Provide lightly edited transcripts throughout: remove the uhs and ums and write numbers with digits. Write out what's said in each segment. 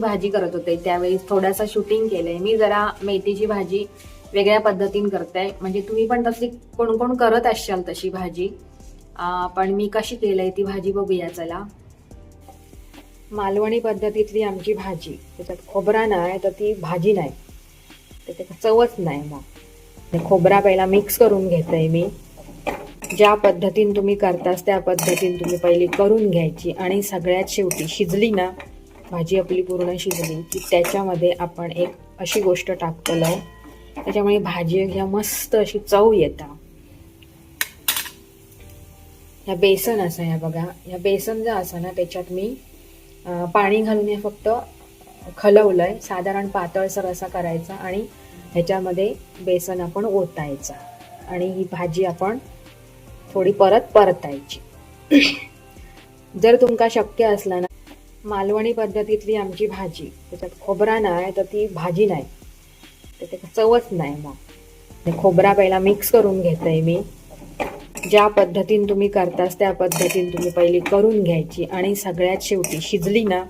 भाजी करत होते त्यावेळी थोडासा शूटिंग केलंय मी. जरा मेथीची भाजी वेगळ्या पद्धतीने करते, म्हणजे तुम्ही पण तशी कोण कोण करत असाल तशी भाजी, पण मी कशी केलंय ती भाजी बघूया चला. मालवणी पद्धतीतली आमची भाजी, त्याच्यात खोबरा नाही तर ती भाजी नाही, त्याच्यात चवच नाही. मग खोबरा पहिला मिक्स करून घेतोय मी. ज्या पद्धतीने तुम्ही करतास त्या पद्धतीने तुम्ही पहिली करून घ्यायची आणि सगळ्यात शेवटी शिजली ना भाजी आपली पूर्ण शिजली की त्याच्यामध्ये आपण एक अशी गोष्ट टाकतलो, त्याच्यामुळे भाजी ह्या मस्त अशी चव येता. ह्या बेसन असा ह्या बघा, ह्या बेसन जो असा ना त्याच्यात मी पाणी घालून हे फक्त खलवलंय, साधारण पातळसर असा करायचा आणि ह्याच्यामध्ये बेसन आपण ओतायचा आणि ही भाजी आपण थोडी परतायची. जर तुमका शक्य असला ना मालवणी पद्धतीतली आमची भाजी, त्याच्यात खोबरा नाही तर ती भाजी नाही, त्याच्यात चवच नाही. मग खोबरा पहिला मिक्स करून घेतोय मी. ज्या पद्धतीने तुम्ही करतास त्या पद्धतीने तुम्ही पहिली करून घ्यायची आणि सगळ्यात शेवटी शिजली ना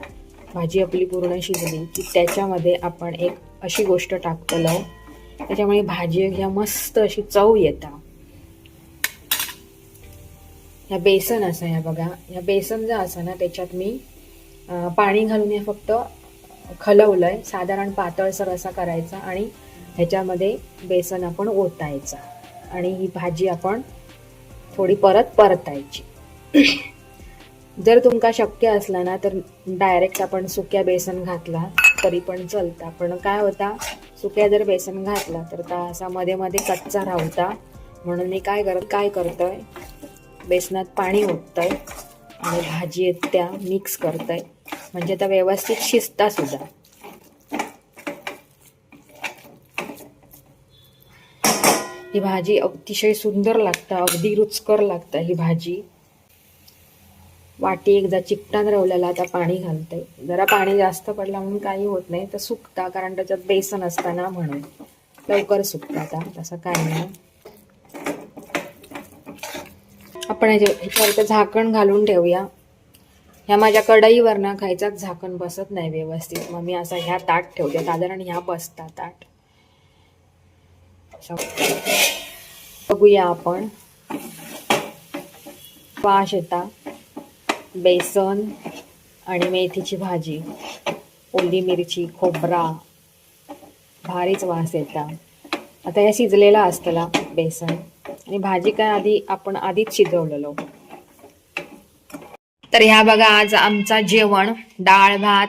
भाजी आपली पूर्ण शिजली की त्याच्यामध्ये आपण एक अशी गोष्ट टाकतलो, त्याच्यामुळे भाजी ह्या मस्त अशी चव येता. ह्या बेसन असा ह्या बघा, ह्या बेसन जो असा ना त्याच्यात मी पाणी घालून हे फक्त खलवलंय, साधारण पातळसर असा करायचा आणि ह्याच्यामध्ये बेसन आपण ओतायचा आणि ही भाजी आपण थोडी परतायची. जर तुमका शक्य असला ना तर डायरेक्ट आपण सुक्या बेसन घातला तरी पण चालता, पण काय होता सुक्या जर बेसन घातला तर त्या असा मध्ये मध्ये कच्चा राहता, म्हणून मी काय करतोय बेसनात पाणी ओततोय आणि भाजी त्या मिक्स करतोय, म्हणजे त्या व्यवस्थित शिजता सुद्धा. ही भाजी अतिशय सुंदर लागता, अगदी रुचकर लागता ही भाजी. वाटी एकदा चिकटान रवलेला आता पाणी घालते, जरा पाणी जास्त पडला म्हणून काही होत नाही, तर सुकता कारण त्याच्यात बेसन असताना म्हणून लवकर सुकता. आता तसं काय नाही. आपण ह्याच्यावर झाकण घालून ठेवूया. ह्या माझ्या कढईवर ना खायचाच झाकण बसत नाही व्यवस्थित, मग मी असा ह्या ताट ठेवते, साधारण ह्या बसता ताट. बघूया आपण, वास येता बेसन आणि मेथीची भाजी, ओली मिरची, खोबरा, भारीच वास येता. आता हे शिजलेला असतला बेसन आणि भाजी काय आपण आधीच शिजवलेलो. तर ह्या बघा आज आमचा जेवण, डाळ भात